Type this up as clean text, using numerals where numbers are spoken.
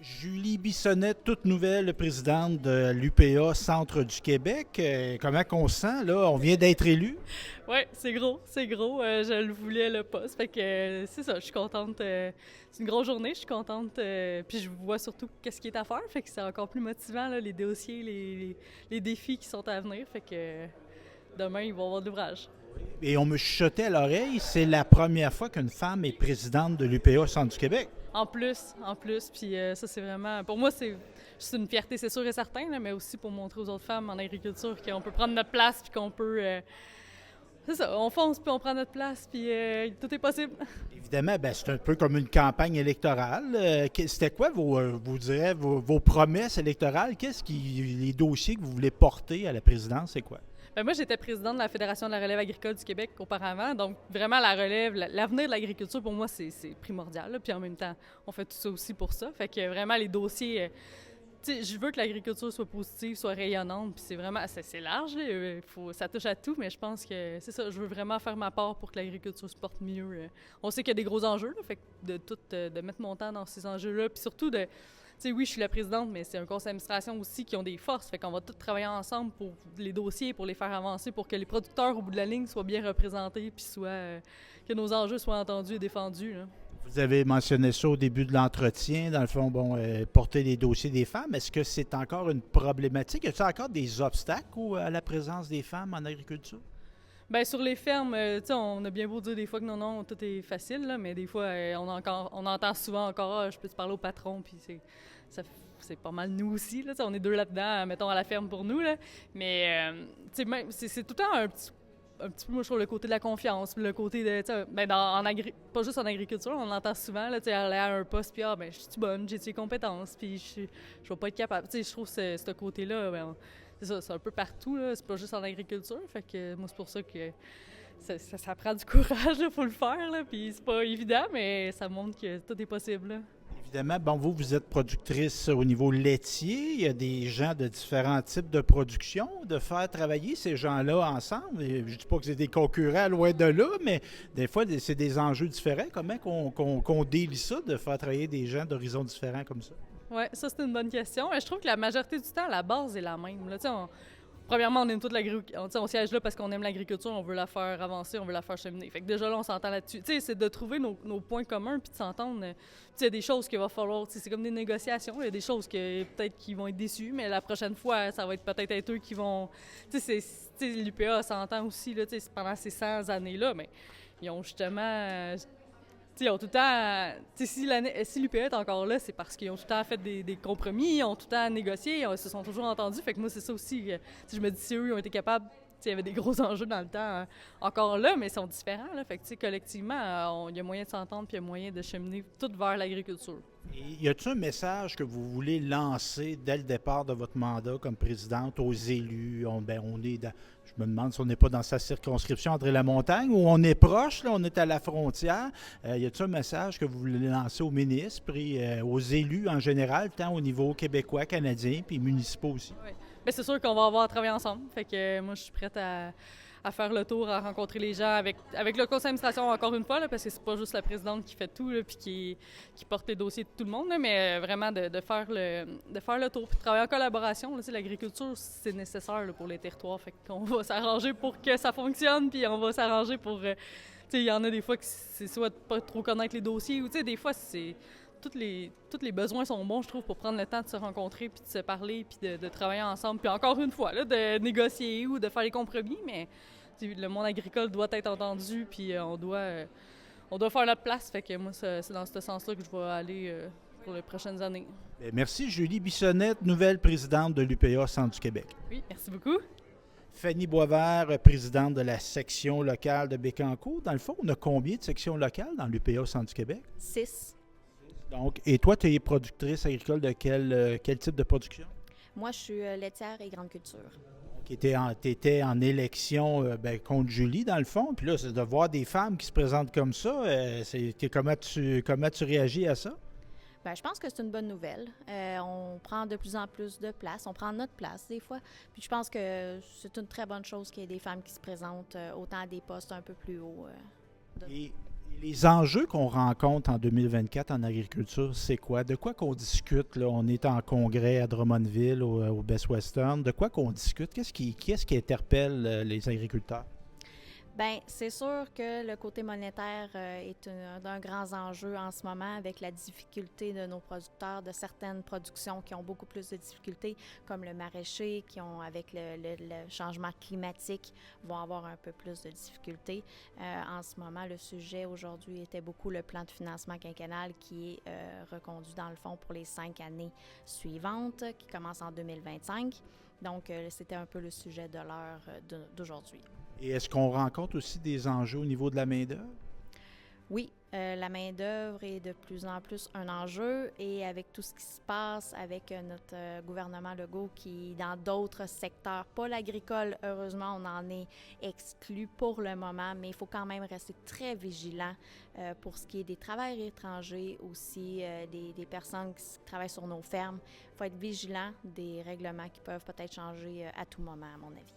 Julie Bissonnette, toute nouvelle présidente de l'UPA Centre du Québec. Comment qu'on se sent, là? On vient d'être élu. Ouais, c'est gros, c'est gros. Je le voulais, le poste. Fait que c'est ça, je suis contente. C'est une grosse journée, je suis contente. Puis je vois surtout qu'est-ce qui est à faire. Fait que c'est encore plus motivant, là, les dossiers, les défis qui sont à venir. Fait que demain, ils vont avoir de l'ouvrage. Et on me chuchotait à l'oreille, c'est la première fois qu'une femme est présidente de l'UPA Centre du Québec. En plus. Puis ça, c'est vraiment. Pour moi, c'est une fierté, c'est sûr et certain, là, mais aussi pour montrer aux autres femmes en agriculture qu'on peut prendre notre place, puis qu'on peut. C'est ça, on fonce, puis on prend notre place, puis tout est possible. Évidemment, ben, c'est un peu comme une campagne électorale. C'était quoi vos promesses électorales? Les dossiers que vous voulez porter à la présidence, c'est quoi? Ben moi, j'étais présidente de la Fédération de la relève agricole du Québec auparavant. Donc, vraiment, la relève, l'avenir de l'agriculture, pour moi, c'est primordial. Là. Puis en même temps, on fait tout ça aussi pour ça. Fait que vraiment, les dossiers. Tu sais, je veux que l'agriculture soit positive, soit rayonnante. Puis c'est vraiment. C'est large, là. Ça touche à tout, mais je pense que c'est ça. Je veux vraiment faire ma part pour que l'agriculture se porte mieux. On sait qu'il y a des gros enjeux, là, fait que de mettre mon temps dans ces enjeux-là. Puis surtout de. Tu sais, oui, je suis la présidente, mais c'est un conseil d'administration aussi qui ont des forces. Fait qu'on va tous travailler ensemble pour les dossiers, pour les faire avancer, pour que les producteurs au bout de la ligne soient bien représentés, puis que nos enjeux soient entendus et défendus. Là. Vous avez mentionné ça au début de l'entretien, dans le fond, porter les dossiers des femmes. Est-ce que c'est encore une problématique? Y a-t-il encore des obstacles à la présence des femmes en agriculture? Bien, sur les fermes, tu sais, on a bien beau dire des fois que non, tout est facile, là, mais des fois, on entend souvent encore, ah, je peux te parler au patron, puis c'est pas mal nous aussi, là, on est deux là-dedans, mettons, à la ferme pour nous, là. Mais, tu sais, c'est tout le temps un petit peu, moi, je trouve, le côté de la confiance, le côté de, tu sais, ben, pas juste en agriculture, on l'entend souvent, là, tu sais, aller à un poste, puis, ah, ben, je suis bonne, j'ai les compétences, puis je vais pas être capable. Tu sais, je trouve ce côté-là, ben, c'est ça, c'est un peu partout, là, c'est pas juste en agriculture, fait que moi, c'est pour ça que ça prend du courage, il faut le faire, là, puis c'est pas évident, mais ça montre que tout est possible, là. Évidemment, bon, vous êtes productrice au niveau laitier. Il y a des gens de différents types de production, de faire travailler ces gens-là ensemble. Et je ne dis pas que c'est des concurrents loin de là, mais des fois, c'est des enjeux différents. Comment qu'on délie ça, de faire travailler des gens d'horizons différents comme ça? Oui, ça, c'est une bonne question. Je trouve que la majorité du temps, la base est la même. Là, premièrement, on aime toute l'agriculture. On siège là parce qu'on aime l'agriculture, on veut la faire avancer, on veut la faire cheminer. Fait que déjà là, on s'entend là-dessus. Tu sais, c'est de trouver nos points communs puis de s'entendre. Tu sais, il y a des choses qu'il va falloir. Tu sais, c'est comme des négociations. Il y a des choses que peut-être qu'ils vont être déçus, mais la prochaine fois, ça va être peut-être eux qui vont. Tu sais, l'UPA s'entend aussi là. Tu sais, pendant ces 100 années-là, mais ils ont justement. Ils ont tout le temps. Si l'UPA est encore là, c'est parce qu'ils ont tout le temps fait des compromis, ils ont tout le temps négocié, ils se sont toujours entendus. Fait que moi, c'est ça aussi. Je me dis, si eux, ils ont été capables. Il y avait des gros enjeux dans le temps encore là, mais ils sont différents. Là, fait que collectivement, il y a moyen de s'entendre puis il y a moyen de cheminer tout vers l'agriculture. Et y a-t-il un message que vous voulez lancer dès le départ de votre mandat comme présidente aux élus? Je me demande si on n'est pas dans sa circonscription André-la-Montagne, où on est proche, là, on est à la frontière. Y a-t-il un message que vous voulez lancer aux ministres et aux élus en général, tant au niveau québécois, canadien, puis municipaux aussi? Oui. Bien, c'est sûr qu'on va avoir à travailler ensemble. Fait que moi, je suis prête à faire le tour, à rencontrer les gens avec le conseil d'administration encore une fois, là, parce que c'est pas juste la présidente qui fait tout puis qui porte les dossiers de tout le monde, là, mais vraiment de faire le tour puis de travailler en collaboration. Là, l'agriculture, c'est nécessaire là, pour les territoires. Fait qu'on va s'arranger pour que ça fonctionne puis on va s'arranger pour... il y en a des fois que c'est soit de pas trop connaître les dossiers ou des fois, c'est... Tous les besoins sont bons, je trouve, pour prendre le temps de se rencontrer, puis de se parler, puis de travailler ensemble. Puis encore une fois, là, de négocier ou de faire des compromis, mais le monde agricole doit être entendu, puis on doit faire notre place. Fait que moi, c'est dans ce sens-là que je vais aller pour les prochaines années. Bien, merci, Julie Bissonnette, nouvelle présidente de l'UPA Centre du Québec. Oui, merci beaucoup. Fanny Boisvert, présidente de la section locale de Bécancour. Dans le fond, on a combien de sections locales dans l'UPA Centre du Québec? 6. Donc, et toi, tu es productrice agricole de quel type de production? Moi, je suis laitière et grande culture. Tu étais en élection contre Julie, dans le fond. Puis là, c'est de voir des femmes qui se présentent comme ça. Comment tu réagis à ça? Bien, je pense que c'est une bonne nouvelle. On prend de plus en plus de place. On prend notre place, des fois. Puis je pense que c'est une très bonne chose qu'il y ait des femmes qui se présentent autant à des postes un peu plus hauts. Et Les enjeux qu'on rencontre en 2024 en agriculture, c'est quoi? De quoi qu'on discute? Là? On est en congrès à Drummondville, au Best Western. De quoi qu'on discute? Qu'est-ce qui interpelle les agriculteurs? Bien, c'est sûr que le côté monétaire est un grand enjeu en ce moment avec la difficulté de nos producteurs, de certaines productions qui ont beaucoup plus de difficultés, comme le maraîcher, qui ont, avec le changement climatique, vont avoir un peu plus de difficultés. En ce moment, le sujet aujourd'hui était beaucoup le plan de financement quinquennal qui est reconduit dans le fond pour les 5 années suivantes, qui commence en 2025. Donc, c'était un peu le sujet de l'heure d'aujourd'hui. Et est-ce qu'on rencontre aussi des enjeux au niveau de la main-d'œuvre? Oui, la main-d'œuvre est de plus en plus un enjeu et avec tout ce qui se passe avec notre gouvernement Legault qui, dans d'autres secteurs, pas l'agricole, heureusement, on en est exclu pour le moment, mais il faut quand même rester très vigilant pour ce qui est des travailleurs étrangers, aussi des personnes qui travaillent sur nos fermes. Il faut être vigilant des règlements qui peuvent peut-être changer à tout moment, à mon avis.